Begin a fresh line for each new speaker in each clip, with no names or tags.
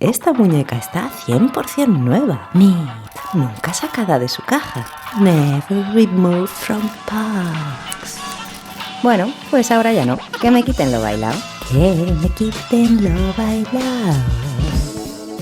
esta muñeca está 100% nueva. Nunca sacada de su caja. Never removed from box. Bueno, pues ahora ya no. Que me quiten lo bailado. Que me quiten lo bailado.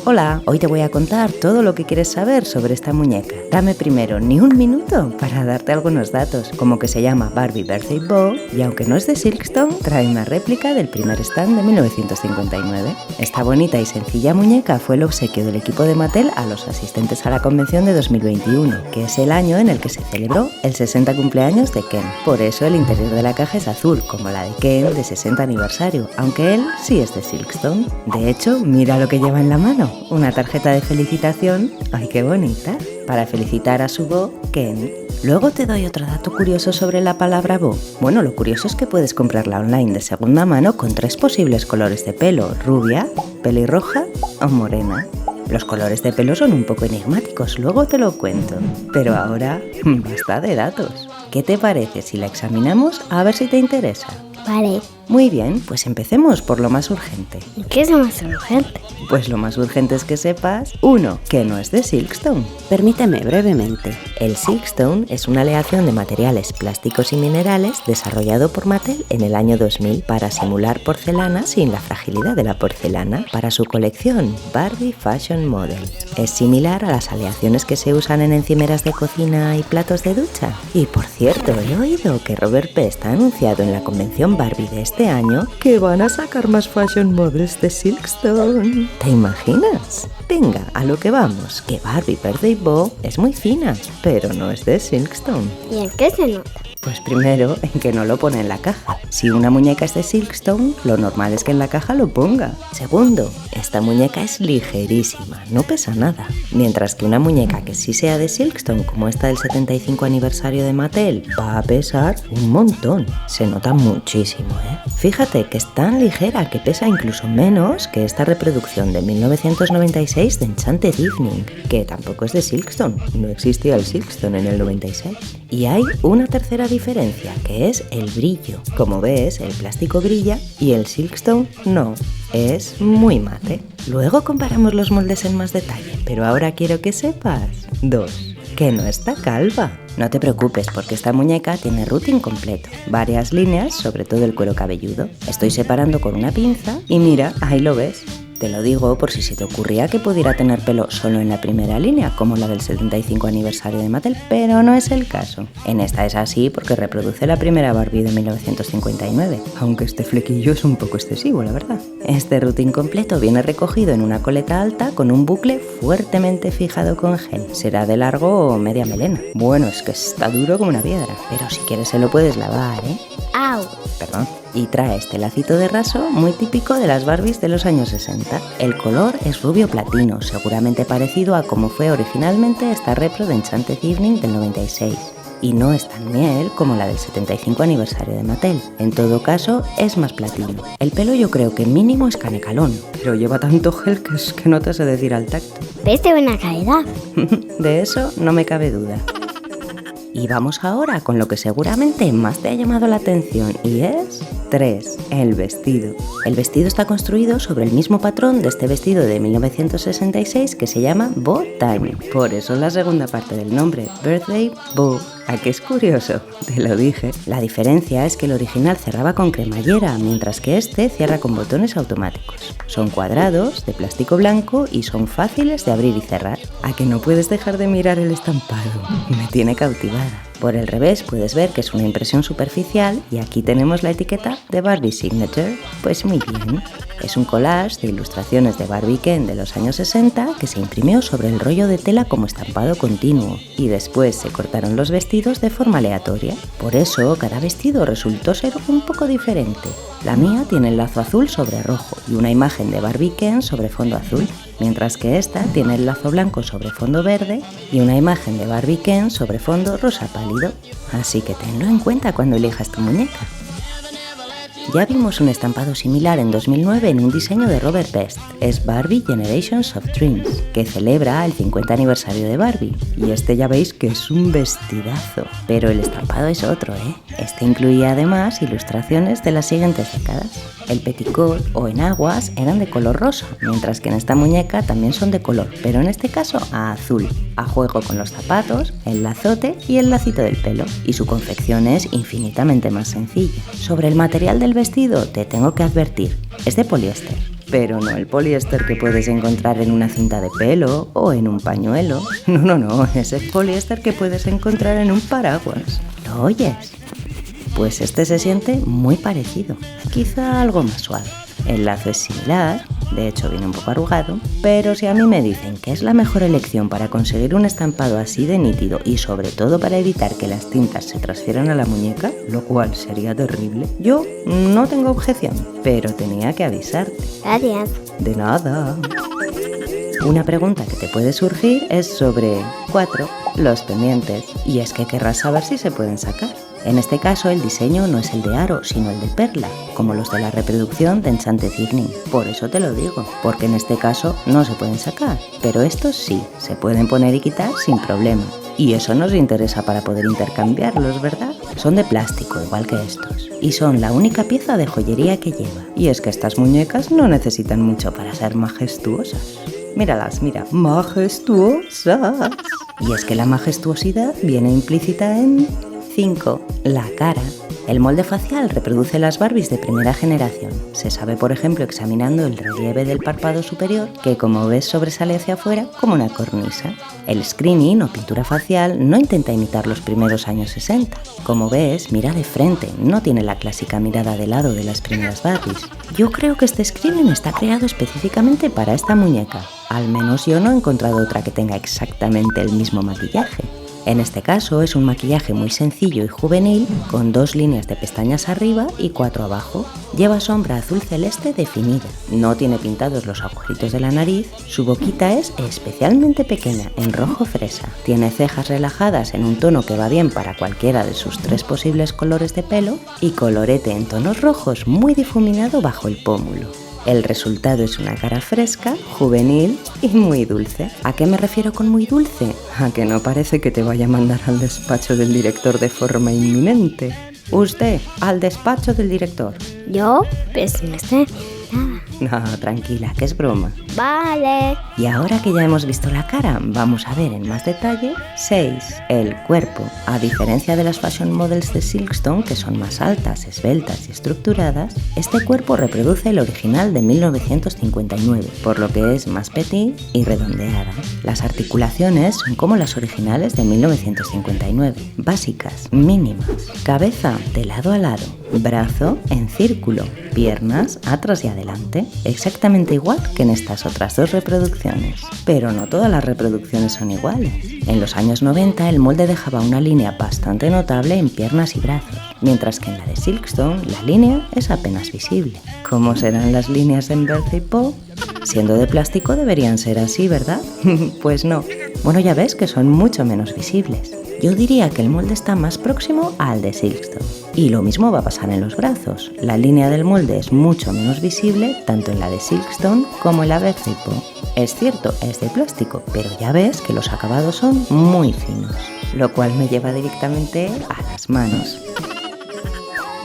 Hola, hoy te voy a contar todo lo que quieres saber sobre esta muñeca. Dame primero ni un minuto para darte algunos datos, como que se llama Barbie Birthday Bow y aunque no es de Silkstone, trae una réplica del primer stand de 1959. Esta bonita y sencilla muñeca fue el obsequio del equipo de Mattel a los asistentes a la convención de 2021, que es el año en el que se celebró el 60 cumpleaños de Ken. Por eso el interior de la caja es azul, como la de Ken de 60 aniversario, aunque él sí es de Silkstone. De hecho, mira lo que lleva en la mano. Una tarjeta de felicitación, ¡ay qué bonita!, para felicitar a su Bo, Ken. Luego te doy otro dato curioso sobre la palabra Bo. Bueno, lo curioso es que puedes comprarla online de segunda mano con 3 posibles colores de pelo: rubia, pelirroja o morena. Los colores de pelo son un poco enigmáticos, luego te lo cuento. Pero ahora, basta de datos. ¿Qué te parece si la examinamos a ver si te interesa?
Vale.
Muy bien, pues empecemos por lo más urgente.
¿Y qué es lo más urgente?
Pues lo más urgente es que sepas, 1, que no es de Silkstone. Permíteme brevemente. El Silkstone es una aleación de materiales plásticos y minerales desarrollado por Mattel en el año 2000 para simular porcelana sin la fragilidad de la porcelana para su colección Barbie Fashion Model. Es similar a las aleaciones que se usan en encimeras de cocina y platos de ducha. Y por cierto, he oído que Robert Pest ha anunciado en la convención Barbie de este año que van a sacar más fashion models de Silkstone. ¿Te imaginas? Venga, a lo que vamos, que Barbie Birthday Bow es muy fina, pero no es de Silkstone.
¿Y en qué se nota?
Pues primero, en que no lo pone en la caja. Si una muñeca es de Silkstone, lo normal es que en la caja lo ponga. Segundo, esta muñeca es ligerísima, no pesa nada. Mientras que una muñeca que sí sea de Silkstone, como esta del 75 aniversario de Mattel, va a pesar un montón. Se nota muchísimo, ¿eh? Fíjate que es tan ligera que pesa incluso menos que esta reproducción de 1996 de Enchanted Evening, que tampoco es de Silkstone. No existía el Silkstone en el 96. Y hay una tercera diferencia, que es el brillo. Como ves, el plástico brilla y el Silkstone no. Es muy mate. Luego comparamos los moldes en más detalle, pero ahora quiero que sepas 2, que no está calva. No te preocupes porque esta muñeca tiene routing completo, varias líneas, sobre todo el cuero cabelludo. Estoy separando con una pinza y mira, ahí lo ves. Te lo digo por si se te ocurría que pudiera tener pelo solo en la primera línea, como la del 75 aniversario de Mattel, pero no es el caso. En esta es así porque reproduce la primera Barbie de 1959, aunque este flequillo es un poco excesivo, la verdad. Este routing completo viene recogido en una coleta alta con un bucle fuertemente fijado con gel. Será de largo o media melena. Bueno, es que está duro como una piedra, pero si quieres se lo puedes lavar, ¿eh?
¡Au!
Perdón. Y trae este lacito de raso muy típico de las Barbies de los años 60. El color es rubio platino, seguramente parecido a como fue originalmente esta repro de Enchanted Evening del 96. Y no es tan miel como la del 75 aniversario de Mattel. En todo caso, es más platino. El pelo yo creo que mínimo es canecalón, pero lleva tanto gel que es que no te sé decir al tacto.
¿Ves de buena calidad?
De eso no me cabe duda. Y vamos ahora con lo que seguramente más te ha llamado la atención y es 3, el vestido. El vestido está construido sobre el mismo patrón de este vestido de 1966 que se llama Bow Time. Por eso la segunda parte del nombre, Birthday Bow. ¿A qué es curioso? Te lo dije. La diferencia es que el original cerraba con cremallera, mientras que este cierra con botones automáticos. Son cuadrados, de plástico blanco y son fáciles de abrir y cerrar. ¿A que no puedes dejar de mirar el estampado? Me tiene cautivada. Por el revés puedes ver que es una impresión superficial y aquí tenemos la etiqueta de Barbie Signature. Pues muy bien. Es un collage de ilustraciones de Barbie Ken de los años 60 que se imprimió sobre el rollo de tela como estampado continuo y después se cortaron los vestidos de forma aleatoria. Por eso cada vestido resultó ser un poco diferente. La mía tiene el lazo azul sobre rojo y una imagen de Barbie Ken sobre fondo azul, mientras que esta tiene el lazo blanco sobre fondo verde y una imagen de Barbie Ken sobre fondo rosa pálido. Así que tenlo en cuenta cuando elijas tu muñeca. Ya vimos un estampado similar en 2009 en un diseño de Robert Pest. Es Barbie Generations of Dreams, que celebra el 50 aniversario de Barbie. Y este ya veis que es un vestidazo. Pero el estampado es otro, ¿eh? Este incluía además ilustraciones de las siguientes décadas. El petticot o enaguas eran de color rosa, mientras que en esta muñeca también son de color, pero en este caso a azul, a juego con los zapatos, el lazote y el lacito del pelo, y su confección es infinitamente más sencilla. Sobre el material del vestido te tengo que advertir, es de poliéster. Pero no el poliéster que puedes encontrar en una cinta de pelo o en un pañuelo. No, es el poliéster que puedes encontrar en un paraguas. ¿Lo oyes? Pues este se siente muy parecido, quizá algo más suave. El lazo es similar, de hecho viene un poco arrugado, pero si a mí me dicen que es la mejor elección para conseguir un estampado así de nítido y sobre todo para evitar que las tintas se transfieran a la muñeca, lo cual sería terrible, yo no tengo objeción, pero tenía que avisarte.
Gracias.
De nada. Una pregunta que te puede surgir es sobre 4, los pendientes, y es que querrás saber si se pueden sacar. En este caso el diseño no es el de aro, sino el de perla, como los de la reproducción de Enchanted Evening. Por eso te lo digo, porque en este caso no se pueden sacar, pero estos sí, se pueden poner y quitar sin problema. Y eso nos interesa para poder intercambiarlos, ¿verdad? Son de plástico, igual que estos, y son la única pieza de joyería que lleva. Y es que estas muñecas no necesitan mucho para ser majestuosas. Míralas, mira, majestuosas. Y es que la majestuosidad viene implícita en 5. La cara. El molde facial reproduce las Barbies de primera generación. Se sabe, por ejemplo, examinando el relieve del párpado superior, que como ves sobresale hacia afuera como una cornisa. El screening o pintura facial no intenta imitar los primeros años 60. Como ves, mira de frente, no tiene la clásica mirada de lado de las primeras Barbies. Yo creo que este screening está creado específicamente para esta muñeca. Al menos yo no he encontrado otra que tenga exactamente el mismo maquillaje. En este caso es un maquillaje muy sencillo y juvenil, con 2 líneas de pestañas arriba y 4 abajo. Lleva sombra azul celeste definida, no tiene pintados los agujeritos de la nariz, su boquita es especialmente pequeña, en rojo fresa. Tiene cejas relajadas en un tono que va bien para cualquiera de sus 3 posibles colores de pelo y colorete en tonos rojos muy difuminado bajo el pómulo. El resultado es una cara fresca, juvenil y muy dulce. ¿A qué me refiero con muy dulce? A que no parece que te vaya a mandar al despacho del director de forma inminente. Usted, al despacho del director.
¿Yo? Pues no sé nada.
No, tranquila, que es broma.
Vale.
Y ahora que ya hemos visto la cara, vamos a ver en más detalle 6. El cuerpo. A diferencia de las fashion models de Silkstone, que son más altas, esbeltas y estructuradas, este cuerpo reproduce el original de 1959, por lo que es más petit y redondeada. Las articulaciones son como las originales de 1959, básicas, mínimas. Cabeza de lado a lado, brazo en círculo, piernas atrás y adelante, exactamente igual que en estas otras 2 reproducciones. Pero no todas las reproducciones son iguales. En los años 90 el molde dejaba una línea bastante notable en piernas y brazos, mientras que en la de Silkstone la línea es apenas visible. ¿Cómo serán las líneas en Birthday Pop? Siendo de plástico deberían ser así, ¿verdad? Pues no. Bueno, ya ves que son mucho menos visibles. Yo diría que el molde está más próximo al de Silkstone. Y lo mismo va a pasar en los brazos. La línea del molde es mucho menos visible tanto en la de Silkstone como en la Birthday Pop. Es cierto, es de plástico, pero ya ves que los acabados son muy finos, lo cual me lleva directamente a las manos.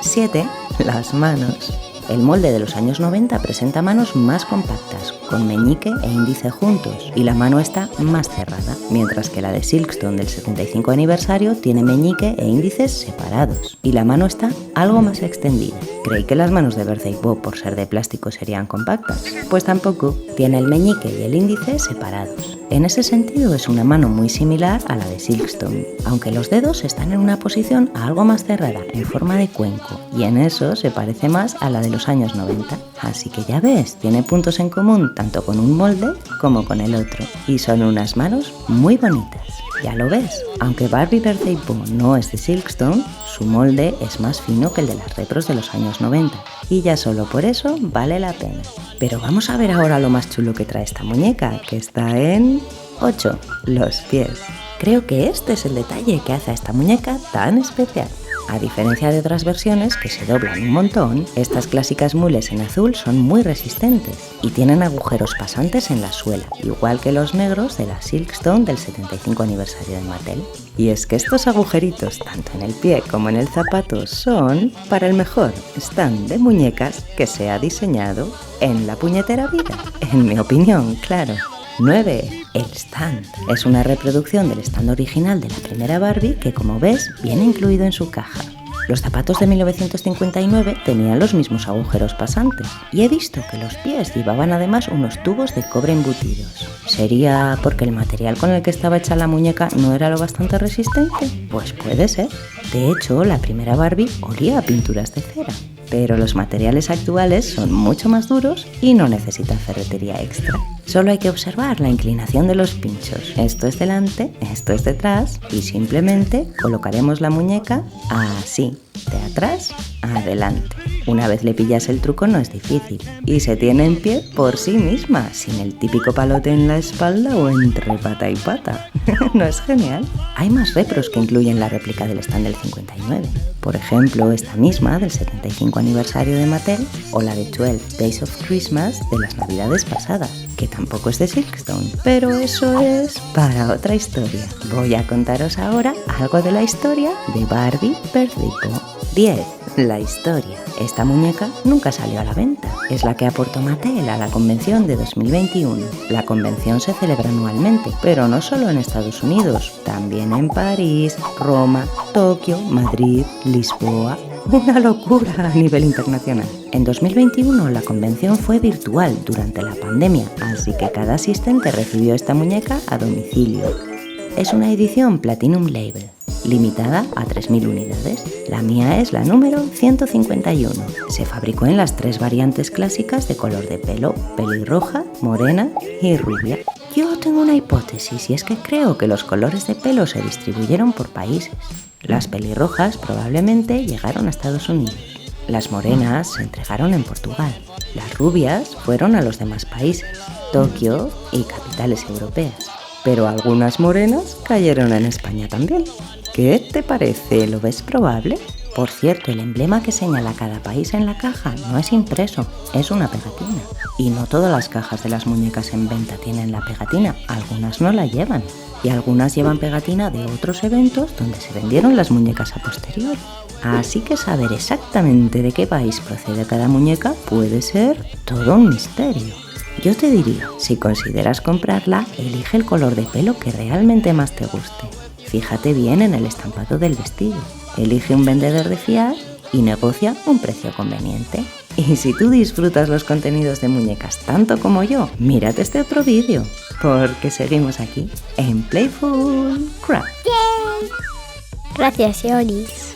7. Las manos. El molde de los años 90 presenta manos más compactas, con meñique e índice juntos, y la mano está más cerrada, mientras que la de Silkstone del 75 aniversario tiene meñique e índices separados, y la mano está algo más extendida. Creí que las manos de Birthday Pop, por ser de plástico, serían compactas. Pues tampoco, tiene el meñique y el índice separados. En ese sentido es una mano muy similar a la de Silkstone, aunque los dedos están en una posición algo más cerrada, en forma de cuenco, y en eso se parece más a la de los años 90. Así que ya ves, tiene puntos en común tanto con un molde como con el otro, y son unas manos muy bonitas. Ya lo ves, aunque Barbie Birthday Pop no es de Silkstone, su molde es más fino que el de las repros de los años 90, y ya solo por eso vale la pena. Pero vamos a ver ahora lo más chulo que trae esta muñeca, que está en 8, los pies. Creo que este es el detalle que hace a esta muñeca tan especial. A diferencia de otras versiones que se doblan un montón, estas clásicas mules en azul son muy resistentes y tienen agujeros pasantes en la suela, igual que los negros de la Silkstone del 75 aniversario de Mattel. Y es que estos agujeritos, tanto en el pie como en el zapato, son para el mejor stand de muñecas que se ha diseñado en la puñetera vida. En mi opinión, claro. 9. El stand. Es una reproducción del stand original de la primera Barbie que, como ves, viene incluido en su caja. Los zapatos de 1959 tenían los mismos agujeros pasantes y he visto que los pies llevaban además unos tubos de cobre embutidos. ¿Sería porque el material con el que estaba hecha la muñeca no era lo bastante resistente? Pues puede ser. De hecho, la primera Barbie olía a pinturas de cera. Pero los materiales actuales son mucho más duros y no necesitan ferretería extra. Solo hay que observar la inclinación de los pinchos. Esto es delante, esto es detrás y simplemente colocaremos la muñeca así, de atrás a adelante. Una vez le pillas el truco no es difícil y se tiene en pie por sí misma, sin el típico palote en la espalda o entre pata y pata. ¿No es genial? Hay más repros que incluyen la réplica del stand del 59. Por ejemplo, esta misma del 75 aniversario de Mattel o la de 12 Days of Christmas de las navidades pasadas, que tampoco es de Silkstone, pero eso es para otra historia. Voy a contaros ahora algo de la historia de Barbie Perdipo. 10. La historia. Esta muñeca nunca salió a la venta. Es la que aportó Mattel a la convención de 2021. La convención se celebra anualmente, pero no solo en Estados Unidos, también en París, Roma, Tokio, Madrid, Lisboa. Una locura a nivel internacional. En 2021 la convención fue virtual durante la pandemia, así que cada asistente recibió esta muñeca a domicilio. Es una edición Platinum Label, limitada a 3.000 unidades. La mía es la número 151. Se fabricó en las 3 variantes clásicas de color de pelo, pelirroja, morena y rubia. Yo tengo una hipótesis y es que creo que los colores de pelo se distribuyeron por países. Las pelirrojas probablemente llegaron a Estados Unidos. Las morenas se entregaron en Portugal. Las rubias fueron a los demás países, Tokio y capitales europeas. Pero algunas morenas cayeron en España también. ¿Qué te parece? ¿Lo ves probable? Por cierto, el emblema que señala cada país en la caja no es impreso, es una pegatina. Y no todas las cajas de las muñecas en venta tienen la pegatina, algunas no la llevan. Y algunas llevan pegatina de otros eventos donde se vendieron las muñecas a posteriori. Así que saber exactamente de qué país procede cada muñeca puede ser todo un misterio. Yo te diría, si consideras comprarla, elige el color de pelo que realmente más te guste. Fíjate bien en el estampado del vestido. Elige un vendedor de fiar y negocia un precio conveniente. Y si tú disfrutas los contenidos de muñecas tanto como yo, mírate este otro vídeo, porque seguimos aquí en Playful Craft.
Gracias, Ioris.